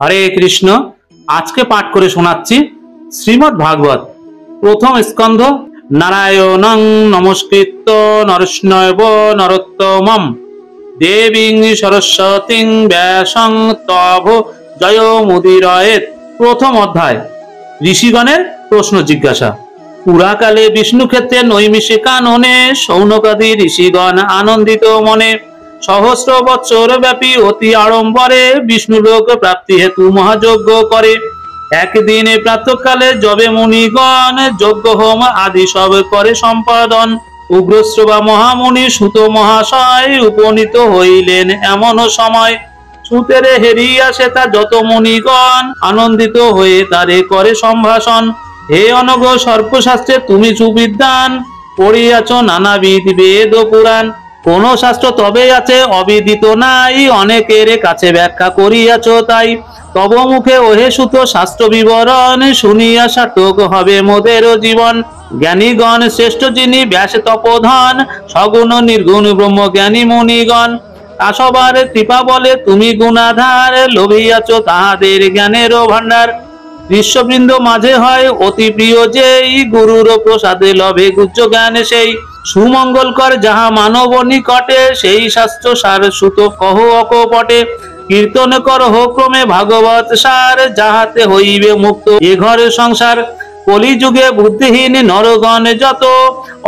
হরে কৃষ্ণ। আজকে পাঠ করে শোনাচ্ছি শ্রীমদ্ ভাগবত প্রথম স্কন্ধ। নারায়ণং নমস্কৃত্য নরস্নৈব নরোত্তমম দেবীং সরস্বতীং ব্যাসং তভ জয়মুদীরয়েৎ। প্রথম অধ্যায়, ঋষিগণের প্রশ্ন জিজ্ঞাসা। পুরাকালে বিষ্ণু ক্ষেত্রে নৈমিষে কাননে শৌনকাদি ঋষিগণ আনন্দিত মনে সহস্র বৎসর ব্যাপী অতি আড়ম্বরে বিষ্ণু লোক প্রাপ্তি হেতু মহাযজ্ঞ করে। একদিন প্রাতঃকালে যবে মুনিগণ যজ্ঞ হোম আদি সব করে সম্পাদন। উগ্রশ্রবা মহামুনি সুত মহাশয় উপনীত হইলেন এমন সময়। সুতেরে হেরিয়া সে তা যত মুনিগণ আনন্দিত হয়ে তারে করে সম্ভাষণ। হে অনঘ সর্পশাস্ত্রে তুমি সুবিদ্বান, পড়িয়াছ নানাবিধ বেদ ও পুরাণ। কোন শাস্ত্র তবে আছে অবিদিত নাই, অনেকের কাছে ব্যাখ্যা করিয়াছ তাই। তব মুখে ওহে সুত শাস্ত্র বিবরণ, শুনিয়া সার্থক হবে মোদের জীবন। জ্ঞানীগণ শ্রেষ্ঠ যিনি ব্যাস তপোধন, সগুণ নির্গুণ ব্রহ্ম জ্ঞানী মুনিগণ। আসবার কৃপা বলে তুমি গুণাধার, লোভিয়াছ তাহাদের জ্ঞানেরও ভান্ডার। বিশ্ববৃন্দ মাঝে হয় অতি প্রিয় যেই, গুরুর প্রসাদে লভে গুজ্জ জ্ঞান সেই। সুমঙ্গলকর যাহা মানব নিকটে, সেই শাস্ত্র সার সুত কহ অকপটে। কীর্তন করহ ক্রমে ভাগবত সার, যাহাতে হইবে মুক্ত এ ঘরে সংসার। কলিযুগে বুদ্ধিহীন নরগণ যত,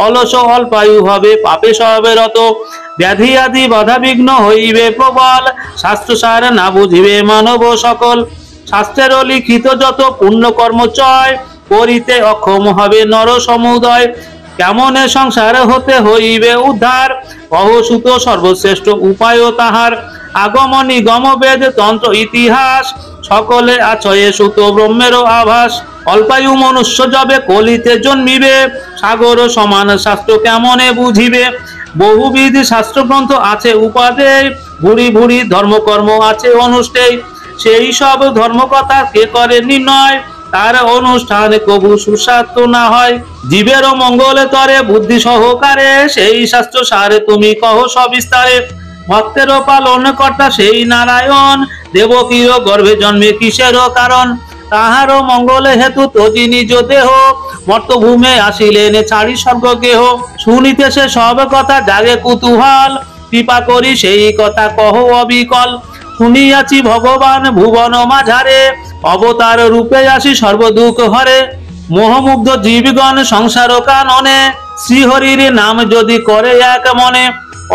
অলস অল্পায়ু হবে পাপে সবে রত। ব্যাধি আদি বাধা বিঘ্ন হইবে প্রবল, শাস্ত্র সার না বুঝিবে মানব সকল। শাস্ত্রের লিখিত যত পুণ্য কর্ম চয়, করিতে অক্ষম হবে নর সমুদয়। কেমনে সংসার হতে হইবে উদ্ধার, কহ সুত সর্বশ্রেষ্ঠ উপায় তাহার। আগম নিগম বেদ তন্ত্র ইতিহাস, সকলে আছয়ে সুত ব্রহ্মেরও আভাস। অল্পায়ু মনুষ্য যবে কলিতে জন্মিবে, সাগর সমান শাস্ত্র কেমনে বুঝিবে। বহুবিধ শাস্ত্রগ্রন্থ আছে উপাদেয়, ভুরি ভুরি ধর্মকর্ম আছে অনুষ্ঠেয়। সেই সব ধর্মকথা কে করে নির্ণয়, তার অনুষ্ঠান কবু সুস্বাস্থ্য না হয়। জীবেরও মঙ্গলে তরে বুদ্ধি সহকারে, সেই শাস্ত্র সারে তুমি কহ সবিস্তারে। ভক্তেরও পালন কর্তা সেই নারায়ণ, দেবকীর গর্ভে জন্মে কিসেরও কারণ। তাহারও মঙ্গলে হেতু তজি নিজ দেহ, মর্তভূমে আসিলেন ছাড়ি স্বর্গ গেহ। শুনিতে সে সব কথা জাগে কুতূহল, কৃপা করি সেই কথা কহ অবিকল। শুনিয়াছি ভগবান ভুবন মাঝারে, অবতার রূপে আসি সর্বদুঃখ হরে। মোহমুগ্ধ জীবগণ সংসার কাননে, শ্রীহরির নাম যদি করে এক মনে।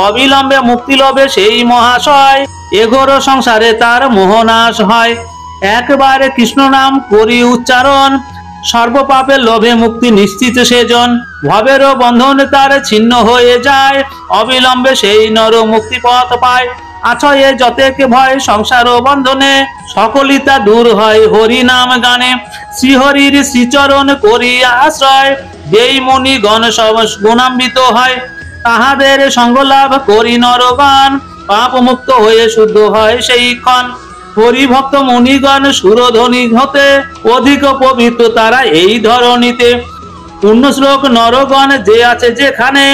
অবিলম্বে মুক্তি লবে সেই মহাশয়, এঘোর সংসারে তার মোহনাশ হয়। একবারে কৃষ্ণ নাম করি উচ্চারণ, সর্বপাপের লোভে মুক্তি নিশ্চিত সেজন। ভবেরও বন্ধন তার ছিন্ন হয়ে যায়, অবিলম্বে সেই নর মুক্তি পথ পায়। আছয়ে যতেক ভয় সংসার বন্ধনে, সকলিতা দূর হয় হরি নাম গানে। শ্রীহরির শ্রীচরণ করিয়া আশ্রয়, যেই মুনি গণ সব গুণান্বিত হয়। তাহাদের সঙ্গ লাভ করি নরগণ, পাপ মুক্ত হয়ে শুদ্ধ হয় সেই ক্ষণ। হরিভক্ত মুনিগণ সুরধ্বনি হতে, অধিক পবিত্র তারা এই ধরণীতে। পূর্ণ শ্লোক নরগণ যে আছে যেখানে,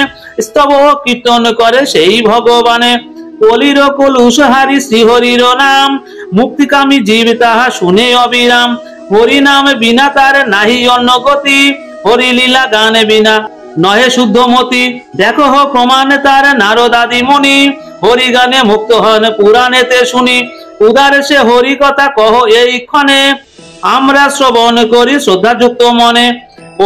স্তব কীর্তন করে সেই ভগবানে। কলির কলুষহারি শ্রীহরির নাম, মুক্তিকামী জীব তাহা শুনে অবিরাম। হরি নাম বিনা তার নাহি অন্য গতি, হরি লীলা গানে বিনা নহে শুদ্ধমতি। দেখো প্রমাণ তার নারদ আদি মুনি, হরি গানে মুক্ত হন পুরাণেতে শুনি। উদারে সে হরি কথা কহ এই ক্ষণে, আমরা শ্রবণ করি শ্রদ্ধাযুক্ত মনে।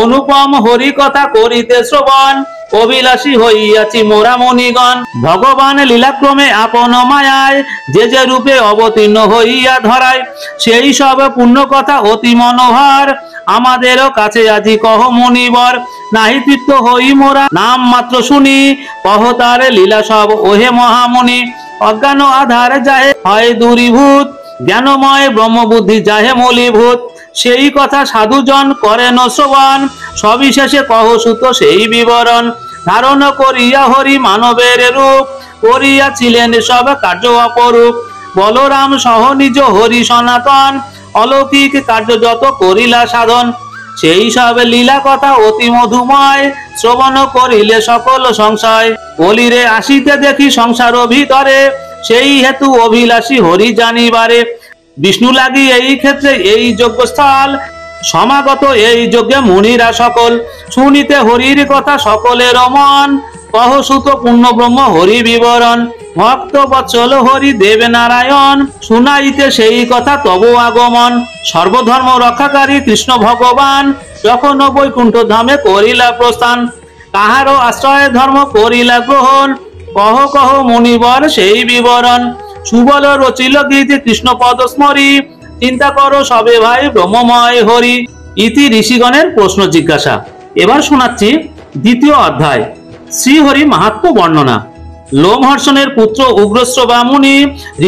অনুপম হরি কথা করিতে শ্রবণ, অভিলাষী হইয়াছি মোরা মনিগণ। ভগবান লীলাক্রমে আপন মায়ায়, যে যে রূপে অবতীর্ণ হইয়া ধরায়। সেই সব পুণ্য কথা অতি মনোহর, আমাদেরও কাছে আজি কহ মুনিবর। নাহি তৃপ্ত হই মোরা নাম মাত্র শুনি, কহ তার লীলা সব ওহে মহামুনি। অজ্ঞান আধার যাহে হয় দূরীভূত, জ্ঞানময় ব্রহ্মবুদ্ধি যাহে মূলীভূত। সেই কথা সাধুজন করেন শ্রবণ, সবিশেষে কহ সুত সেই বিবরণ। ধারণ করিয়া হরি মানবের রূপ, করিয়াছিলেন সব কার্য অপরূপ। বলরাম সহ নিজ হরি সনাতন, অলৌকিক কার্য যত করিলা সাধন। সেই সব লীলা কথা অতি মধুময়, শ্রবণ করিলে সকল সংশয়। কলিরে আসিতে দেখি সংসার ভিতরে, সেই হেতু অভিলাষী হরি জানিবারে। বিষ্ণু লাগি এই ক্ষেত্রে এই যজ্ঞস্থল, সমাগত এই যজ্ঞে মুনিরা সকল, শুনিতে হরির কথা সকলের মন, কহ সুত পূর্ণ ব্রহ্ম হরি বিবরণ, ভক্ত বৎসল হরি দেব নারায়ণ, শুনাইতে সেই কথা তব আগমন, সর্বধর্ম রক্ষাকারী কৃষ্ণ ভগবান, যখন বৈকুণ্ঠ ধামে করিলা প্রস্থান, কাহারও আশ্রয় ধর্ম করিলা গ্রহণ, কহ কহ মুনিবর সেই বিবরণ, সুবল রচিল গীতি কৃষ্ণ পদ স্মরি, চিন্তা করো সবে ভাই ব্রহ্মময় হরি। ইতি ঋষিগণের প্রশ্ন জিজ্ঞাসা। এবার শোনাচ্ছি দ্বিতীয় অধ্যায়, শ্রীহরি মাহাত্ম্য বর্ণনা। লোমহর্ষণের পুত্র উগ্রশ্রবা মুনি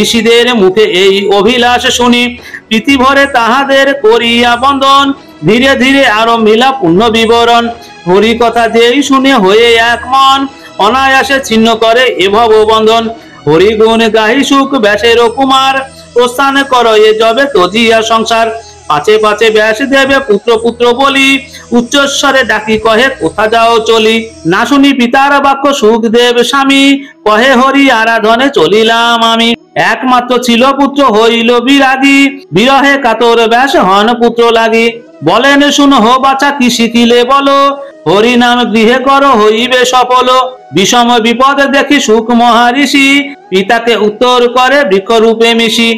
ঋষিদের মুখে এই অভিলাষ শুনি, প্রীতিভরে তাহাদের করিয়া বন্দন, ধীরে ধীরে আরম্ভিলা পূর্ণ বিবরণ, হরি কথা যেই শুনে হয়ে এক মন, অনায়াসে ছিন্ন করে এভব বন্ধন, হরি গুণ গাহি সুখ ব্যাসের কুমার, প্রস্থান কর এ যবে তজিয়া সংসার, পাছে পাছে ব্যাস দেবে পুত্র পুত্র বলি, উচ্চস্বরে ডাকি কহে কোথা যাও চলি, না শুনি পিতার বাক্য সুখদেব স্বামী, কহে হরি আরাধনে চলিলাম আমি, একমাত্র ছিল পুত্র হইল বিরাগী, বিরহে কাতর ব্যাস হন পুত্র লাগি, বলেন শুনো হো বাছা কি শিখিলে বলো, হরি নাম গৃহে কর হইবে সফল, বিষম বিপদ দেখি সুখ মহারিষি, পিতাকে উত্তর করে বৃক্ষরূপে মিশি,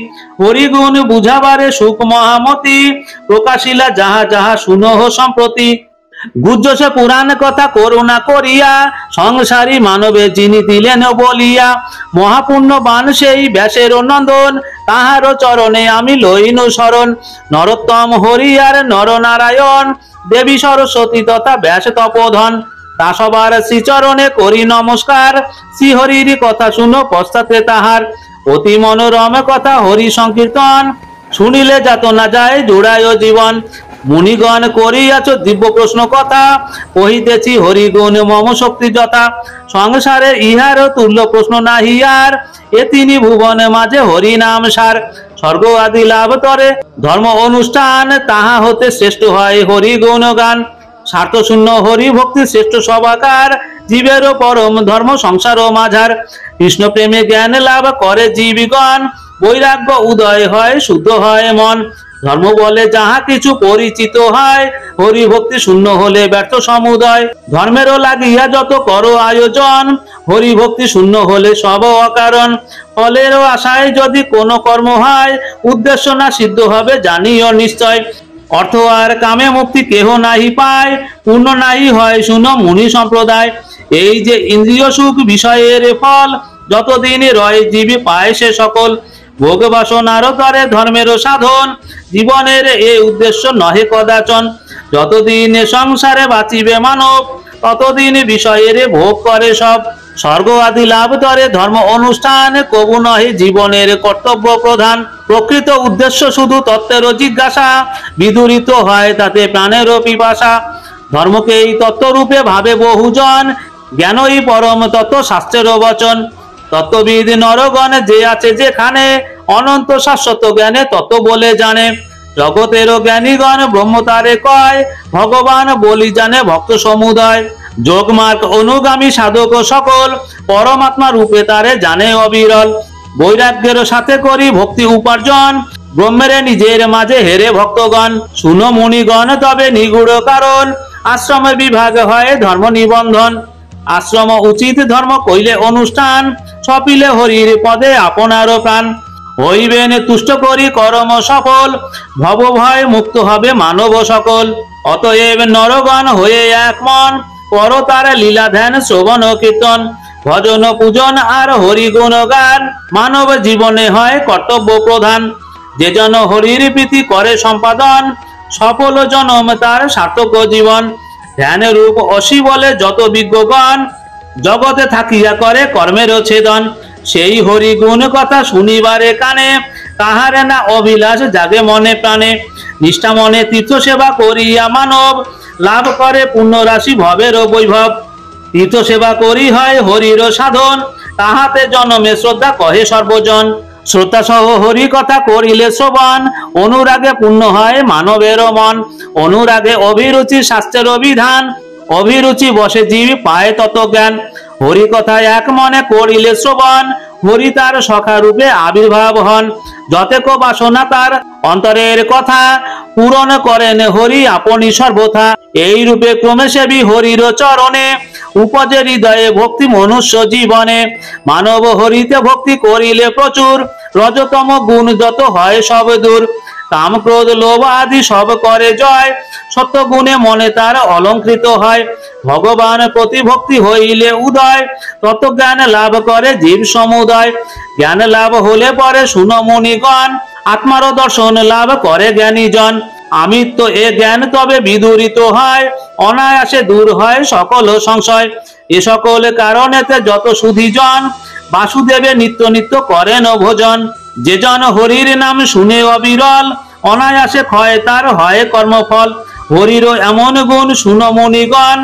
হরিগুণ বুঝাবারে সুখ মহামতি, প্রকাশিলা যাহা যাহা শুনহ সম্প্রতি, গুজ্জসে পুরাণ কথা করুণা করিয়া, সংসারী মানবে যিনি দিলেন বলিয়া, মহাপুণ্যবান সেই ব্যাসের নন্দন, তাহার চরণে আমি লইনু শরণ, নরোত্তম হরি আর নরনারায়ণ, দেবী সরস্বতী তথা ব্যাস তপোধন, তা সবার শ্রীচরণে করি নমস্কার, শ্রীহরির কথা শুনো পশ্চাতে তাহার, অতি মনোরম কথা হরি সংকীর্তন, শুনিলে যাত না যায় জোড়ায় জীবন, মুনিগণ করিয়াছ দিব্য প্রশ্ন কথা, কহিতেছি হরিগুণ মম শক্তি যথা, সংসারে ইহার তুল্য প্রশ্ন নাহি আর, এ তিনি ভুবনে মাঝে হরি নাম সার, স্বর্গ আদি লাভ তরে ধর্ম অনুষ্ঠান, তাহা হতে শ্রেষ্ঠ হয় হরি গুণগান, স্বার্থ শূন্য হরি ভক্তি শ্রেষ্ঠ সবাকার, জীবেরও পরম ধর্ম সংসার ও মাঝার, কৃষ্ণ প্রেমে জ্ঞান লাভ করে জীবিগণ, বৈরাগ্য উদয় হয় শুদ্ধ হয় মন, ধর্ম বলে যাহা কিছু পরিচিত হয়, হরি ভক্তি শূন্য হলে ব্যর্থ সমুদয়, ধর্মেরও লাগিয়া যত করো আয়োজন, হরি ভক্তি শূন্য হলে সব অকারণ, ফলেরও আশায় যদি কোনো কর্ম হয়, উদ্দেশ্য না সিদ্ধ হবে জানিও নিশ্চয়, অর্থ আর কামে মুক্তি কেহ নাহি পায়, পূর্ণ নাহি হয় শুনো মুনি সম্প্রদায়, এই যে ইন্দ্রিয় সুখ বিষয়ের ফল, যতদিন রয় জীবী পায় সে সকল, ভোগ বাসনার তরে ধর্মেরও সাধন, জীবনের এ উদ্দেশ্য নহে কদাচন, যতদিন সংসারে বাঁচিবে মানব, ততদিন বিষয়ের ভোগ করে সব, স্বর্গ আদি লাভ তরে ধর্ম অনুষ্ঠান, কবু নহে জীবনের কর্তব্য প্রধান, প্রকৃত উদ্দেশ্য শুধু তত্ত্বেরও জিজ্ঞাসা, বিদুরিত হয় তাতে প্রাণেরও পিপাসা, ধর্মকে এই তত্ত্বরূপে ভাবে বহুজন, জ্ঞানই পরম তত্ত্ব শাস্ত্রেরও বচন, তত্ত্ববিদ নরগণ যে আছে যেখানে, অনন্ত শাশ্বত জ্ঞানে তত্ত্ব বলে জানে, জগতেরও জ্ঞানীগণ ব্রহ্ম তারে কয়, ভগবান বলি জানে ভক্ত সমুদয়, যোগমার্গ অনুগামী সাধক সকল, পরমাত্মা রূপে তারে জানে অবিরল, বৈরাগ্যের সাথে করি ভক্তি উপার্জন, ব্রহ্মের নিজের মাঝে হেরে ভক্তগণ, শুনো মুনিগণ তবে নিগুড় কারণ, আশ্রমে বিভাগ হয় ধর্ম নিবন্ধন, আশ্রম উচিত ধর্ম কইলে অনুষ্ঠান, সপিলে হরির পদে আপনারও প্রাণ, হইবেন তুষ্ট করি কর্ম সফল, ভব ভয় মুক্ত হবে মানব সকল, অতএব নরগণ হয়ে এক মন, কর তার লীলা ধ্যান শ্রবণ কীর্তন, ভজন পূজন আর হরি গুণ গান, মানব জীবনে হয় কর্তব্য প্রধান, যে জন হরির প্রীতি করে সম্পাদন, সফল জনম তার সার্থক জীবন, ধ্যান রূপ অসি বলে যত বিজ্ঞগণ, জগতে থাকিয়া করে কর্মের ছেদন, সেই হরি গুণ কথা শুনিবারে কানে, কাহারে না অভিলাষ জাগে মনে প্রাণে, নিষ্ঠা মনে তীর্থ সেবা করিয়া মানব, লাভ করে পুণ্য রাশি ভবের বৈভব, তীর্থ সেবা করি হয় হরির সাধন, তাহাতে জনমে শ্রদ্ধা কহে সর্বজন, শ্রদ্ধা সহ হরি কথা করিলে শ্রবণ, অনুরাগে পূর্ণ হয় মানবের মন, অনুরাগে অভিরুচি শাস্ত্রের বিধান, অভিরুচি বসে জীব পায় তত জ্ঞান, হরি কথা এক মনে করিলে শ্রবণ, হরি তার সখা রূপে আবির্ভাব হন। যতেক বাসনা তার অন্তরের কথা পূরণ করেন হরি আপনি সর্বথা। এই রূপে ক্রমে সেবী হরির চরণে উপজে হৃদয়ে ভক্তি মনুষ্য জীবনে। মানব হরিতে ভক্তি করিলে প্রচুর রজতম গুণ যত হয় সব দূর। কাম ক্রোধ লোভ আদি সব করে জয় সত্য গুণে মনে তার অলঙ্কৃত হয়। ভগবান প্রতি ভক্তি হইলে উদয় তত্ত্বজ্ঞান লাভ করে জীব সমুদয়। জ্ঞান লাভ হলে পরে শুনো মুনিগণ আত্মার দর্শন লাভ করে জ্ঞানীজন। আমিত্ব এ জ্ঞান তবে বিদূরিত হয় অনায়াসে দূর হয় সকল সংশয়। এ সকল কারণেতে যত সুধীজন বাসুদেবে নিত্য নিত্য করেন ভোজন। যে জন হরির নাম শুনে অবিরল অনায়াসে ক্ষয় তার হয় কর্মফল। হরির এমন গুণ শুনো মুনিগণ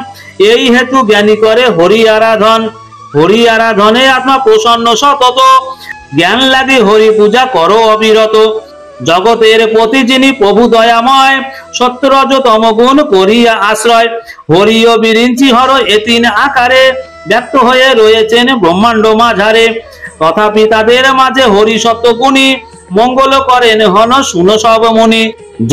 এই হেতু জ্ঞানী করে হরি আরাধন। হরি আরাধনে আত্মা প্রসন্ন সতত জ্ঞান লাগি হরি পূজা করো অবিরত। জগতের প্রতি যিনি প্রভু দয়াময় সত্য রজতম গুণ করিয়া আশ্রয়। হরি ও বিরিঞ্চি হর এ তিন আকারে ব্যক্ত হয়ে রয়েছেন ব্রহ্মাণ্ড মাঝারে। তথাপি তাদের মাঝে হরি সত্য গুণী মঙ্গল করেন হন শুনো সব মুনি।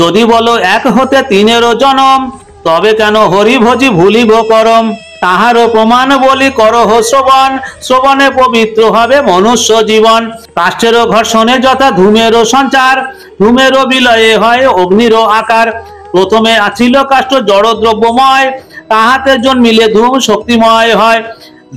যদি বলো এক হতে তিনেরও জনম তবে কেন হরি ভজি ভুলিব করম। তাহারও প্রমাণ বলি করহ শ্রবণ শ্রবণে পবিত্র হবে মনুষ্য জীবন। কাষ্ঠেরও ঘর্ষণে যথা ধূমেরও সঞ্চার ধূমেরও বিলয়ে হয় অগ্নিরও আকার। প্রথমে আছিল কাষ্ঠ জড় দ্রব্যময় তাহাতে জন্মিলে ধূম শক্তিময় হয়।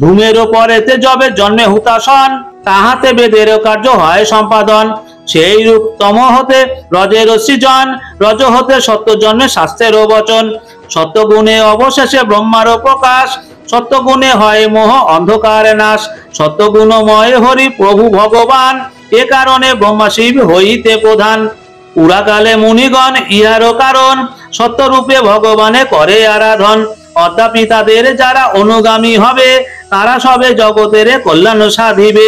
ধূমেরও পরেতে যবে জন্মে হুতাসন তাহাতে বেদের কার্য হয় সম্পাদন। সেই রূপ তম হতে রজের সৃজন রজ হতে সত্য জন্মে শাস্ত্রেরও বচন। সত্যগুণে অবশেষে ব্রহ্মারও প্রকাশ সত্যগুণে হয় মোহ অন্ধকার নাশ। সত্যগুণময় হরি প্রভু ভগবান এ কারণে ব্রহ্মা শিব হইতে প্রধান। পুরাকালে মুনিগণ ইহারও কারণ সত্যরূপে ভগবানে করে আরাধন। অদ্যাপি তাদের যারা অনুগামী হবে তারা সবে জগতের কল্যাণ সাধিবে।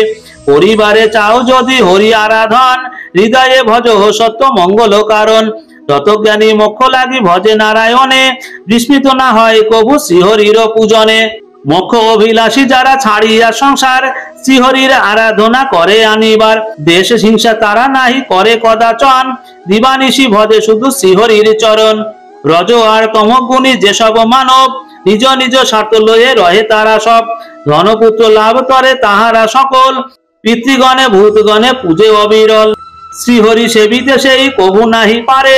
পরিবারে চাও যদি হরি আরাধন হৃদয়ে ভজ সত্য মঙ্গল কারণ। তত্ত্বজ্ঞানী মোক্ষ লাগি ভজে নারায়ণে বিস্মিত না হয় কবু শ্রীহরির পূজনে। মোক্ষ অভিলাষী যারা ছাড়িয়া সংসার শ্রীহরির আরাধনা করে আনিবার। দেশ হিংসা তারা নাহি করে কদাচন দিবানিশি ভজে শুধু শ্রীহরির চরণ। রজ আর তমগুণী যেসব মানব নিজ নিজ স্বার্থ লয়ে রহে তারা সব। ধনপুত্র লাভ করে তাহারা সকল পিতৃগণে ভূতগণে পূজে অবিরল। শ্রীহরি সেবিতে সেই কবু নাহি পারে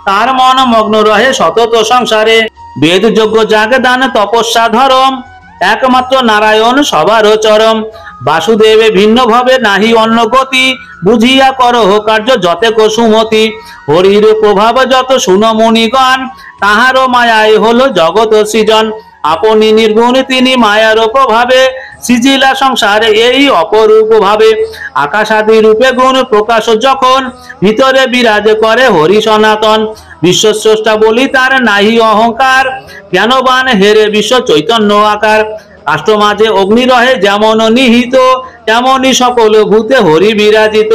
তার মন মগ্ন রহে সতত সংসারে। বেদ যজ্ঞ যাগ দান তপস্যা ধরম একমাত্র নারায়ণ সবারও চরম। বাসুদেবে ভিন্ন ভাবে নাহি অন্য গতি বুঝিয়া করহ কার্য যতেক সুমতি। হরির প্রভাব যত শুনো মুনিগণ তাহারও মায়ায় হলো জগৎ সৃজন। আপনি নির্গুণ তিনি মায়ার প্রভাবে সৃজিলা সংসারে এই অপরূপ ভাবে। আকাশ আদি রূপে গুণ প্রকাশ যখন ভিতরে বিরাজ করে হরি সনাতন। বিশ্বস্রষ্টা বলি তার নাহি অহংকার জ্ঞানবান হেরে বিশ্ব চৈতন্য আকার। কাষ্ঠ মাঝে অগ্নি রহে যেমন নিহিত তেমনি সকল ভূতে হরি বিরাজিত।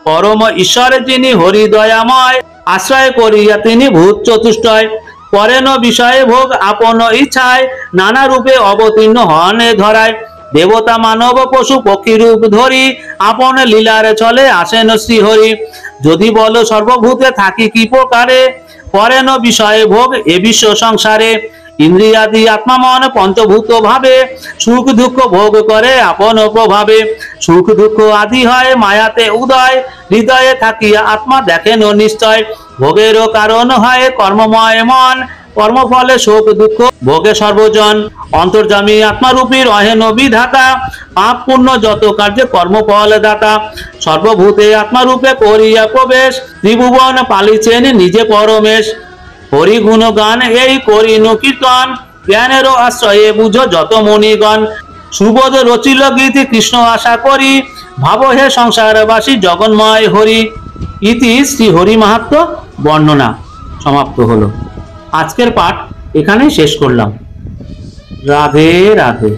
পরম ঈশ্বর যিনি হরি দয়াময় আশ্রয় করিয়া তিনি ভূত চতুষ্টয়। করেন বিষয়ে ভোগ আপন ইচ্ছায় নানা রূপে অবতীর্ণ হন ধরায়। দেবতা মানব পশু পক্ষী রূপ ধরি আপন লীলার চলে আসেন শ্রীহরি। যদি বলো সর্বভূতে থাকি কি প্রকারে করেন বিষয়ে ভোগ এ বিশ্ব সংসারে। ইন্দ্রিয়াদি আত্মা মন পঞ্চভূত ভাবে সুখ দুঃখ ভোগ করে আপন প্রভাবে। সুখ দুঃখ আদি হয় মায়াতে উদয় হৃদয়ে থাকিয়া আত্মা দেখেন নিশ্চয়। ভোগেরও কারণ হয় কর্মময় মন কর্মফলে শোক দুঃখ ভোগে সর্বজন। অন্তর্যামী আত্মারূপী রহেন বিধাতা পাপ পুণ্য যত কার্যে কর্মফল দাতা। সর্বভূতে আত্মারূপে করিয়া প্রবেশ ত্রিভুবন পালিছেন নিজে পরমেশ। হরি গুণগান এই করিনু কীর্তন জ্ঞানেরও আশ্রয়ে বুঝো যত মণিগণ। সুবোধ রচিল গীতি কৃষ্ণ আশা করি ভাব হে সংসারবাসী জগন্ময় হরি। ইতি শ্রী হরি মাহাত্ম্য বর্ণনা সমাপ্ত হলো। আজকের পাঠ এখানেই শেষ করলাম। রাধে রাধে।